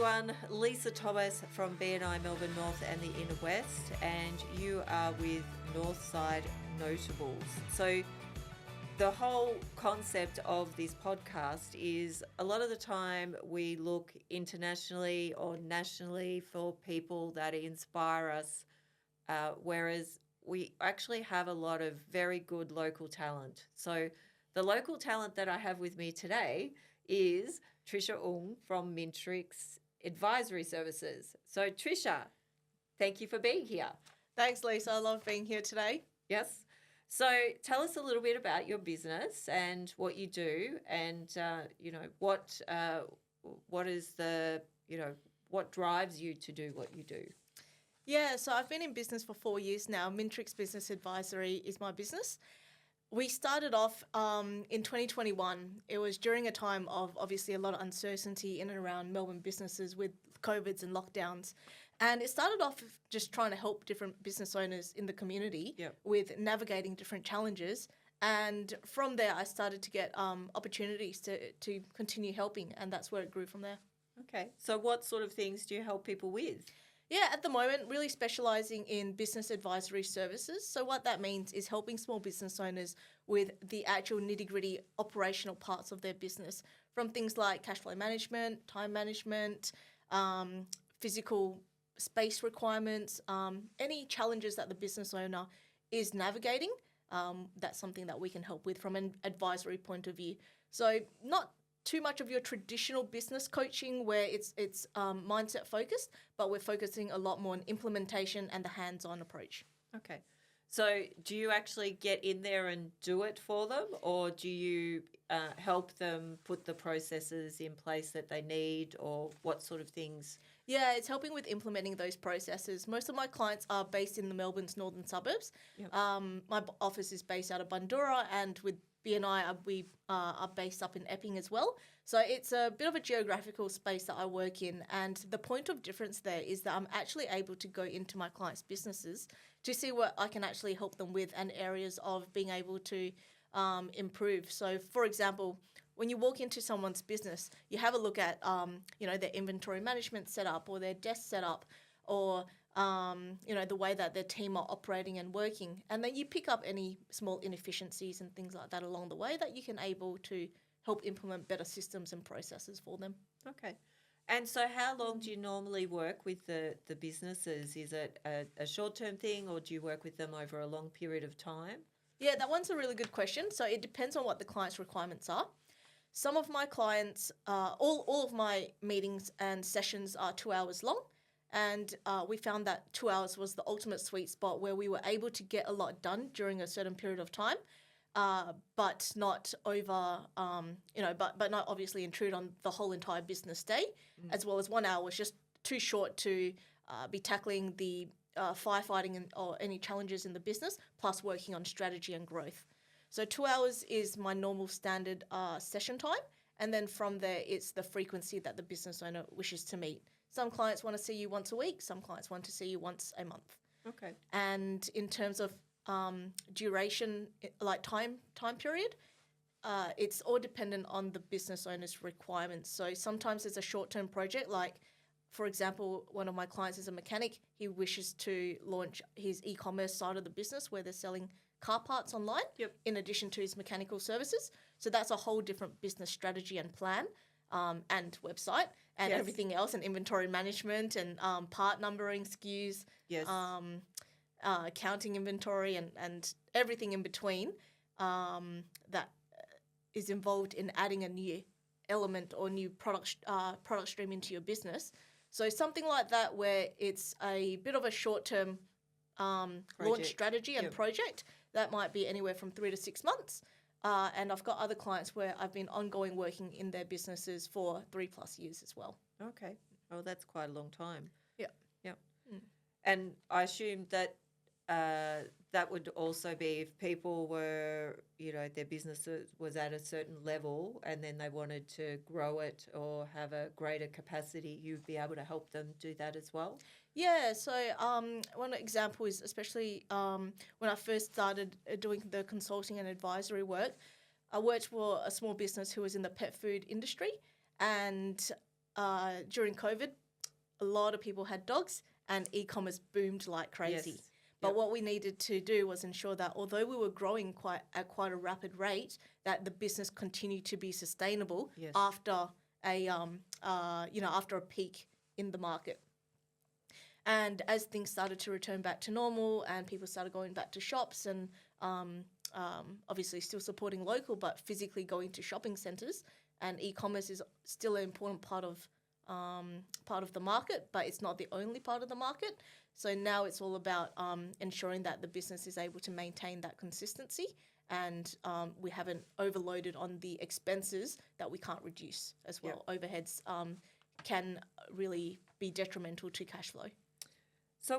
everyone, Lisa Thomas from BNI Melbourne North and the Inner West, and you are with Northside Notables. So the whole concept of this podcast is a lot of the time we look internationally or nationally for people that inspire us, whereas we actually have a lot of very good local talent. So the local talent that I have with me today is Tricia Ong from Mintrix Advisory Services. So Tricia, thank you for being here. Thanks, Lisa. I love being here today. Yes. So tell us a little bit about your business and what you do, and what is the what drives you to do what you do. Yeah, so I've been in business for 4 years now. Mintrix Business Advisory is my business. We started off in 2021. It was during a time of obviously a lot of uncertainty in and around Melbourne businesses with COVIDs and lockdowns. And it started off just trying to help different business owners in the community with navigating different challenges. And from there, I started to get opportunities to continue helping, and that's where it grew from there. Okay. So what sort of things do you help people with? Yeah, at the moment, really specialising in business advisory services. So what that means is helping small business owners with the actual nitty-gritty operational parts of their business, from things like cash flow management, time management, physical space requirements, any challenges that the business owner is navigating. That's something that we can help with from an advisory point of view. So not too much of your traditional business coaching where it's mindset focused, but we're focusing a lot more on implementation and the hands-on approach. Okay. So do you actually get in there and do it for them, or do you help them put the processes in place that they need, or what sort of things? Yeah, it's helping with implementing those processes. Most of my clients are based in the Melbourne's northern suburbs. Yep. My office is based out of Bundoora, and with BNI, we are based up in Epping as well. So it's a bit of a geographical space that I work in. And the point of difference there is that I'm actually able to go into my clients' businesses to see what I can actually help them with and areas of being able to improve. So, for example, when you walk into someone's business, you have a look at, their inventory management setup or their desk setup, or the way that their team are operating and working. And then you pick up any small inefficiencies and things like that along the way that you can able to help implement better systems and processes for them. Okay. And so how long do you normally work with the businesses? Is it a short-term thing, or do you work with them over a long period of time? Yeah, that one's a really good question. So it depends on what the client's requirements are. Some of my clients, all of my meetings and sessions are 2 hours long. And we found that 2 hours was the ultimate sweet spot where we were able to get a lot done during a certain period of time, but not over, but not obviously intrude on the whole entire business day, as well as 1 hour was just too short to be tackling the firefighting or any challenges in the business, plus working on strategy and growth. So 2 hours is my normal standard session time. And then from there, it's the frequency that the business owner wishes to meet. Some clients want to see you once a week. Some clients want to see you once a month. Okay. And in terms of duration, like time period, it's all dependent on the business owner's requirements. So sometimes it's a short-term project. Like, for example, one of my clients is a mechanic. He wishes to launch his e-commerce side of the business where they're selling car parts online, in addition to his mechanical services. So that's a whole different business strategy and plan, and website and everything else, and inventory management and part numbering, SKUs, counting inventory and everything in between that is involved in adding a new element or new product stream into your business. So something like that where it's a bit of a short-term launch strategy and project, that might be anywhere from 3 to 6 months. And I've got other clients where I've been ongoing working in their businesses for 3+ years as well. Okay. Oh, that's quite a long time. Yeah. Yeah. And I assume that that would also be if people were, their business was at a certain level and then they wanted to grow it or have a greater capacity, you'd be able to help them do that as well? Yeah, so one example is especially when I first started doing the consulting and advisory work, I worked for a small business who was in the pet food industry, and during COVID, a lot of people had dogs and e-commerce boomed like crazy. Yes. But what we needed to do was ensure that although we were growing at quite a rapid rate, that the business continued to be sustainable Yes. after after a peak in the market. And as things started to return back to normal and people started going back to shops and obviously still supporting local, but physically going to shopping centres, and e-commerce is still an important part of the market, but it's not the only part of the market. So now it's all about ensuring that the business is able to maintain that consistency, and we haven't overloaded on the expenses that we can't reduce as well. Yep. Overheads can really be detrimental to cash flow. So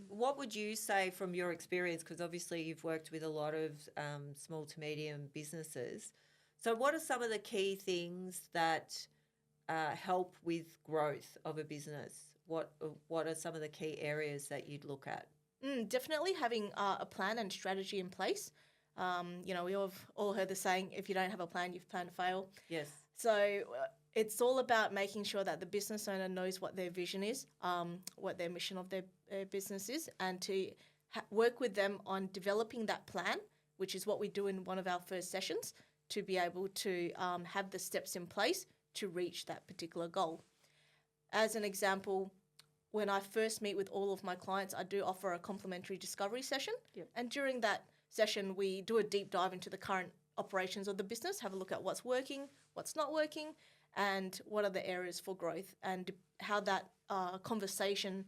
what would you say from your experience, because obviously you've worked with a lot of small to medium businesses. So what are some of the key things that help with growth of a business? What are some of the key areas that you'd look at? Definitely having a plan and strategy in place. We all heard the saying, if you don't have a plan, you've planned to fail. Yes. So it's all about making sure that the business owner knows what their vision is, what their mission of their business is, and to work with them on developing that plan, which is what we do in one of our first sessions, to be able to have the steps in place to reach that particular goal. As an example, when I first meet with all of my clients, I do offer a complimentary discovery session. Yep. And during that session, we do a deep dive into the current operations of the business, have a look at what's working, what's not working, and what are the areas for growth, and how that conversation,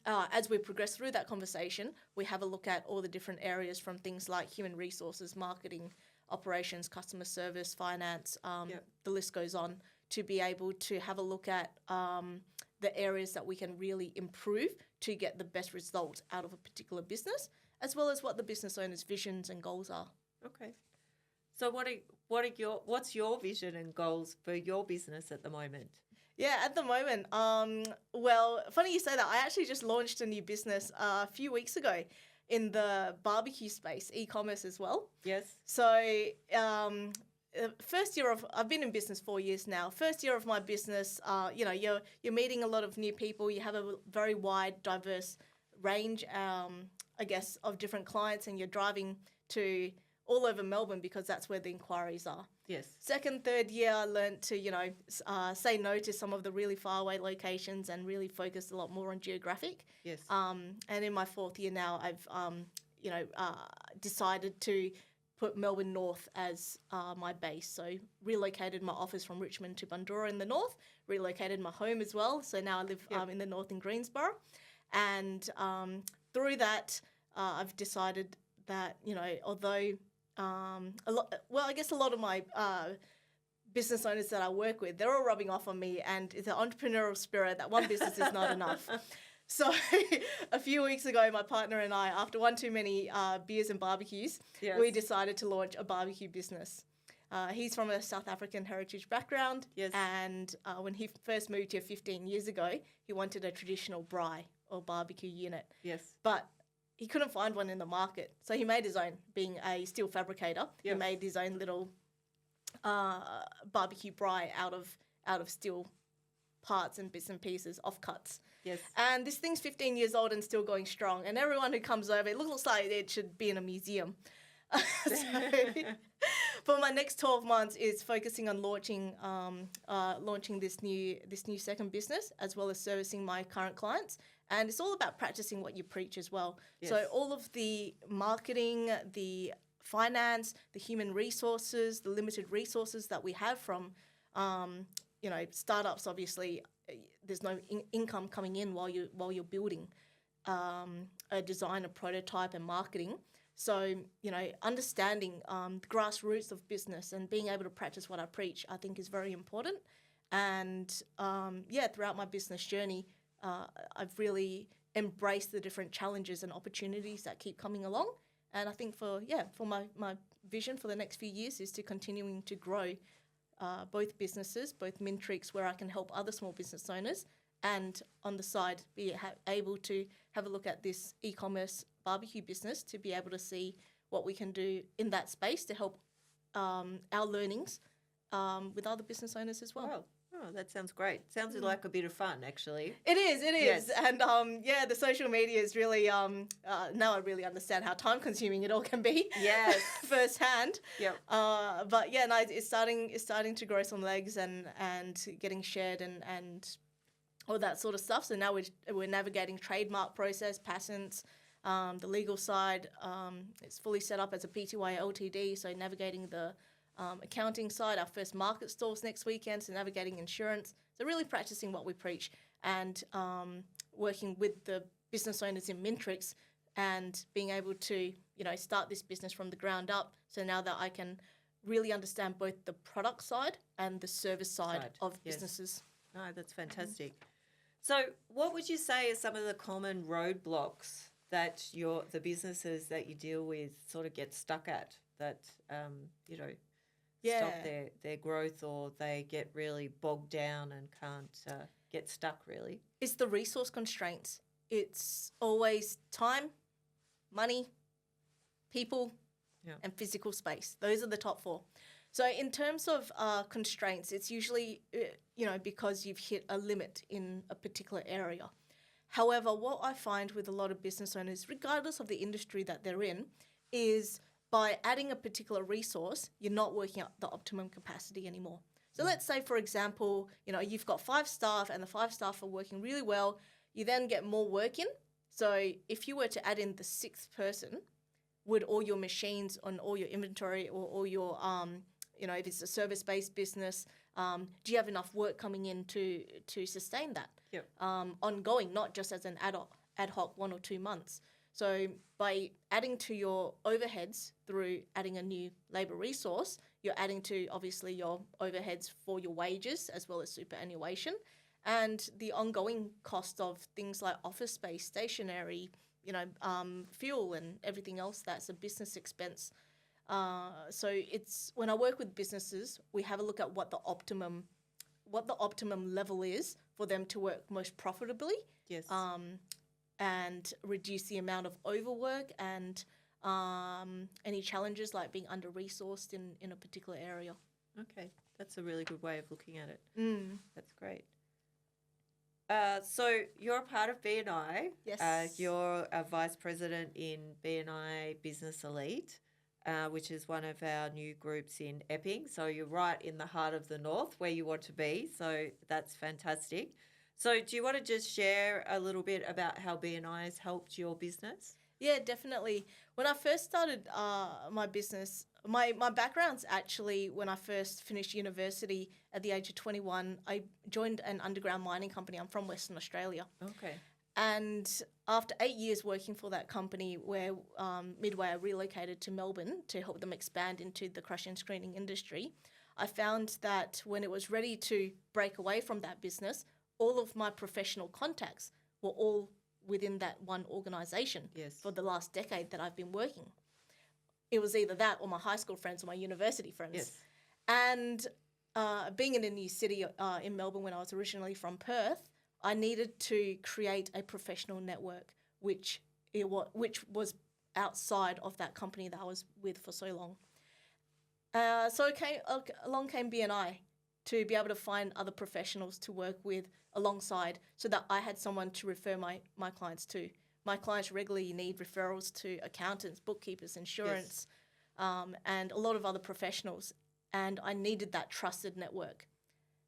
as we progress through that conversation, we have a look at all the different areas, from things like human resources, marketing, operations, customer service, finance, the list goes on, to be able to have a look at the areas that we can really improve to get the best result out of a particular business, as well as what the business owner's visions and goals are. Okay. So what's your vision and goals for your business at the moment? Yeah, at the moment, well, funny you say that. I actually just launched a new business a few weeks ago in the barbecue space, e-commerce as well. Yes. So first year of, I've been in business 4 years now. First year of my business, you're meeting a lot of new people. You have a very wide, diverse range, I guess, of different clients, and you're driving to all over Melbourne because that's where the inquiries are. Yes. Second, third year, I learned to, say no to some of the really far away locations and really focus a lot more on geographic. Yes. And in my fourth year now, I've, decided to put Melbourne North as my base. So relocated my office from Richmond to Bundoora in the north, relocated my home as well. So now I live in the north in Greensborough. And through that, I've decided that, although I guess a lot of my business owners that I work with, they're all rubbing off on me, and it's an entrepreneurial spirit that one business is not enough. So a few weeks ago, my partner and I, after one too many beers and barbecues, we decided to launch a barbecue business. He's from a South African heritage background, and when he first moved here 15 years ago, he wanted a traditional braai or barbecue unit. Yes. But he couldn't find one in the market, so he made his own. Being a steel fabricator, he made his own little barbecue braai out of steel parts and bits and pieces, offcuts. Yes. And this thing's 15 years old and still going strong. And everyone who comes over, it looks like it should be in a museum. So for my next 12 months is focusing on launching this new second business, as well as servicing my current clients. And it's all about practicing what you preach as well. Yes. So all of the marketing, the finance, the human resources, the limited resources that we have from, startups, obviously, there's no income coming in while you're building a design, a prototype, and marketing. So, understanding the grassroots of business and being able to practice what I preach, I think is very important. And, throughout my business journey, I've really embraced the different challenges and opportunities that keep coming along. And I think for my vision for the next few years is to continuing to grow both businesses, both Mintrix, where I can help other small business owners, and on the side be able to have a look at this e-commerce barbecue business to be able to see what we can do in that space to help our learnings with other business owners as well. Wow, Oh, that sounds great. Sounds like a bit of fun, actually. It is. Yes. And the social media is really, now I really understand how time consuming it all can be. Yes. Firsthand. Yep. But yeah, no, it's starting to grow some legs and getting shared and all that sort of stuff. So now we're navigating trademark process, patents, the legal side. It's fully set up as a PTY LTD, so navigating the accounting side. Our first market stalls next weekend, so navigating insurance. So really practicing what we preach and working with the business owners in Mintrix and being able to, start this business from the ground up. So now that I can really understand both the product side and the service side of businesses. No, that's fantastic. So what would you say are some of the common roadblocks that the businesses that you deal with sort of get stuck at, that, stop their growth, or they get really bogged down and can't get stuck, really? It's the resource constraints. It's always time, money, people, and physical space. Those are the top four. So in terms of constraints, it's usually, because you've hit a limit in a particular area. However, what I find with a lot of business owners, regardless of the industry that they're in, is by adding a particular resource, you're not working at the optimum capacity anymore. So let's say, for example, you've got 5 staff and the 5 staff are working really well. You then get more work in. So if you were to add in the 6th person, would all your machines on all your inventory or all your, if it's a service-based business, do you have enough work coming in to sustain that? Yep. Ongoing, not just as an ad hoc 1 or 2 months. So by adding to your overheads through adding a new labour resource, you're adding to obviously your overheads for your wages as well as superannuation, and the ongoing cost of things like office space, stationery, fuel and everything else that's a business expense. So it's when I work with businesses, we have a look at what the optimum level is for them to work most profitably. Yes. And reduce the amount of overwork and any challenges like being under-resourced in a particular area. Okay, that's a really good way of looking at it. That's great. So you're a part of BNI. Yes. You're a vice president in BNI Business Elite, which is one of our new groups in Epping. So you're right in the heart of the North where you want to be. So that's fantastic. So do you want to just share a little bit about how BNI has helped your business? Yeah, definitely. When I first started my business, my background's actually when I first finished university at the age of 21, I joined an underground mining company. I'm from Western Australia. Okay. And after 8 years working for that company, where midway I relocated to Melbourne to help them expand into the crushing and screening industry, I found that when it was ready to break away from that business, all of my professional contacts were all within that one organisation for the last decade that I've been working. It was either that or my high school friends or my university friends. Yes. And being in a new city in Melbourne when I was originally from Perth, I needed to create a professional network, which was outside of that company that I was with for so long. So along came BNI to be able to find other professionals to work with alongside so that I had someone to refer my clients to. My clients regularly need referrals to accountants, bookkeepers, insurance, and a lot of other professionals. And I needed that trusted network.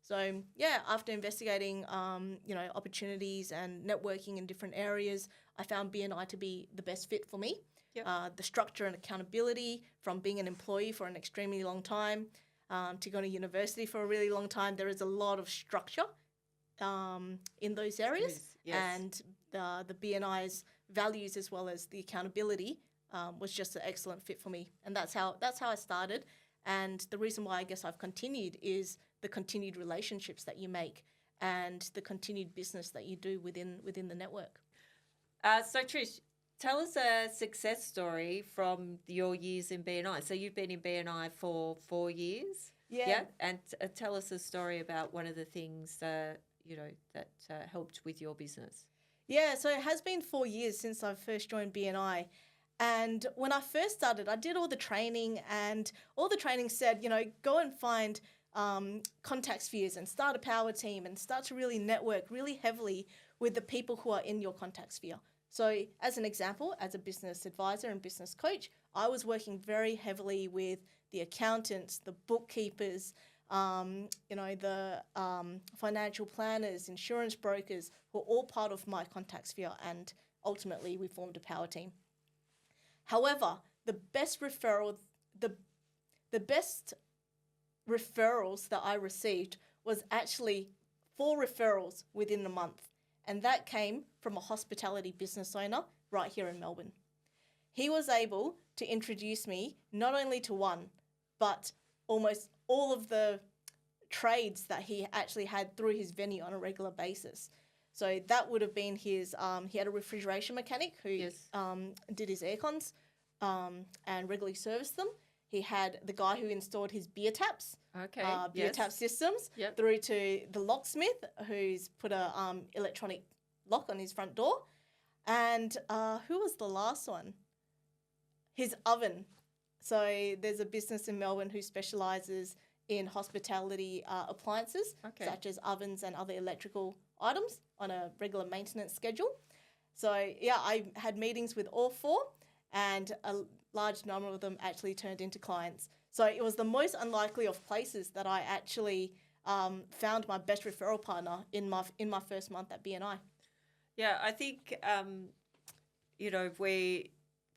So, after investigating, opportunities and networking in different areas, I found BNI to be the best fit for me. Yep. The structure and accountability from being an employee for an extremely long time to going to university for a really long time. There is a lot of structure in those areas. Yes. And the BNI's values as well as the accountability was just an excellent fit for me. And that's how I started. And the reason why I guess I've continued is the continued relationships that you make and the continued business that you do within the network. So Trish, tell us a success story from your years in BNI. So you've been in BNI for 4 years. Yeah. And tell us a story about one of the things that helped with your business. Yeah, so it has been 4 years since I first joined BNI. And when I first started, I did all the training, and all the training said, go and find contact spheres and start a power team and start to really network really heavily with the people who are in your contact sphere. So as an example, as a business advisor and business coach, I was working very heavily with the accountants, the bookkeepers, the financial planners, insurance brokers, who are all part of my contact sphere, and ultimately we formed a power team. However, the best referrals that I received was actually 4 referrals within a month, and that came from a hospitality business owner right here in Melbourne. He was able to introduce me not only to one, but almost all of the trades that he actually had through his venue on a regular basis. So that would have been his, he had a refrigeration mechanic who did his air cons and regularly serviced them. He had the guy who installed his beer taps, beer tap systems, through to the locksmith who's put a electronic lock on his front door. And who was the last one? His oven. So there's a business in Melbourne who specialises in hospitality appliances, such as ovens and other electrical items on a regular maintenance schedule. So, yeah, I had meetings with all 4, and a large number of them actually turned into clients. So it was the most unlikely of places that I actually found my best referral partner in my first month at BNI. Yeah, I think,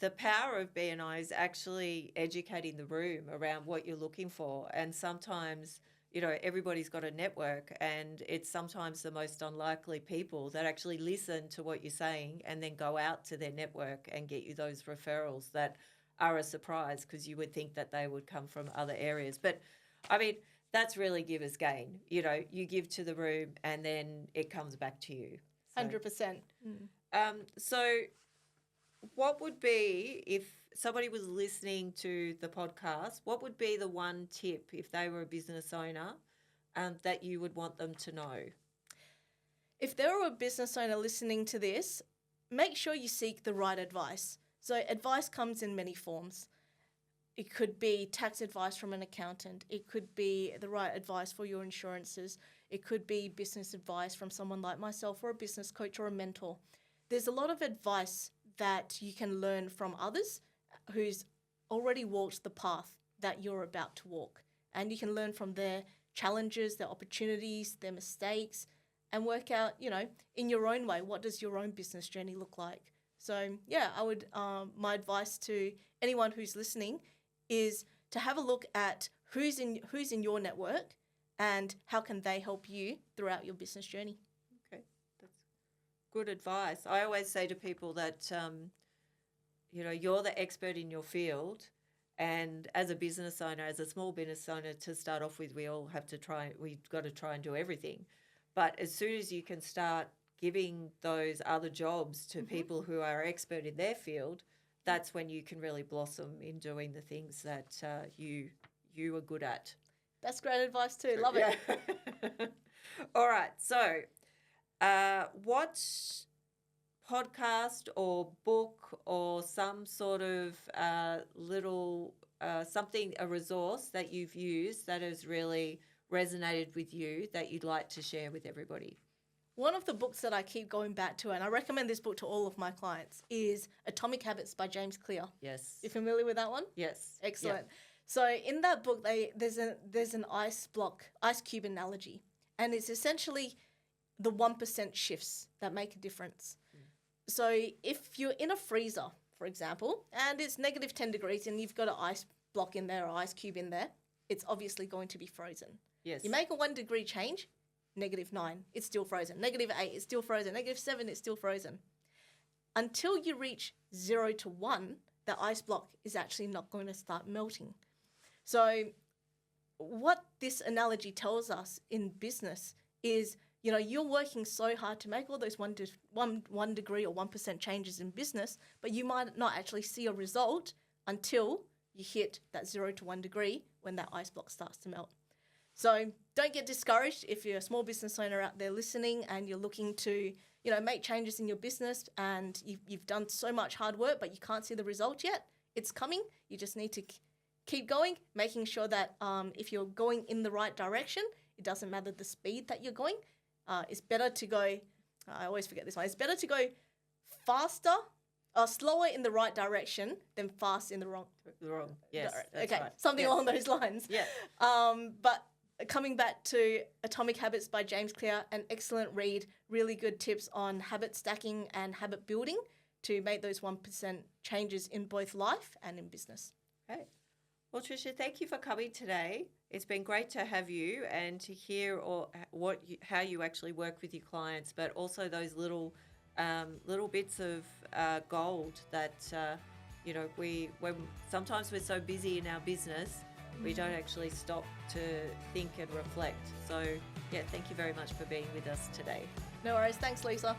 the power of BNI is actually educating the room around what you're looking for. And sometimes, everybody's got a network, and it's sometimes the most unlikely people that actually listen to what you're saying and then go out to their network and get you those referrals that are a surprise, because you would think that they would come from other areas. But, I mean, that's really giver's gain. You give to the room and then it comes back to you. So, 100%. So what would be, if somebody was listening to the podcast, what would be the one tip if they were a business owner that you would want them to know? If they were a business owner listening to this, make sure you seek the right advice. So advice comes in many forms. It could be tax advice from an accountant. It could be the right advice for your insurances. It could be business advice from someone like myself, or a business coach or a mentor. There's a lot of advice that you can learn from others who's already walked the path that you're about to walk. And you can learn from their challenges, their opportunities, their mistakes, and work out, in your own way, what does your own business journey look like? So, yeah, I would, my advice to anyone who's listening is to have a look at who's in your network and how can they help you throughout your business journey. Okay, that's good advice. I always say to people that, you're the expert in your field, and as a business owner, as a small business owner, to start off with, we've got to try and do everything. But as soon as you can start giving those other jobs to people who are expert in their field, that's when you can really blossom in doing the things that you are good at. That's great advice too. Love it. All right. So what podcast or book or some sort of little a resource that you've used that has really resonated with you that you'd like to share with everybody? One of the books that I keep going back to, and I recommend this book to all of my clients, is Atomic Habits by James Clear. Yes. You familiar with that one? Yes. Excellent. Yeah. So in that book, there's an ice cube analogy, and it's essentially the 1% shifts that make a difference. So if you're in a freezer, for example, and it's negative 10 degrees and you've got an ice block in there or ice cube in there, it's obviously going to be frozen. Yes. You make a 1 degree change, -9, it's still frozen. -8, it's still frozen. -7, it's still frozen. Until you reach 0 to 1, the ice block is actually not going to start melting. So what this analogy tells us in business is, you're working so hard to make all those 1 degree or 1% changes in business, but you might not actually see a result until you hit that 0 to 1 degree when that ice block starts to melt. So don't get discouraged if you're a small business owner out there listening and you're looking to, make changes in your business and you've done so much hard work, but you can't see the result yet. It's coming. You just need to keep going, making sure that if you're going in the right direction, it doesn't matter the speed that you're going. It's better to go, I always forget this one, it's better to go faster or slower in the right direction than fast in the wrong. Yes, that's okay, right. something Yes. along those lines. Yeah. But coming back to Atomic Habits by James Clear, an excellent read, really good tips on habit stacking and habit building to make those 1% changes in both life and in business. Okay. Well, Tricia, thank you for coming today. It's been great to have you and to hear how you actually work with your clients, but also those little bits of gold that sometimes we're so busy in our business, we don't actually stop to think and reflect. So, yeah, thank you very much for being with us today. No worries. Thanks, Lisa.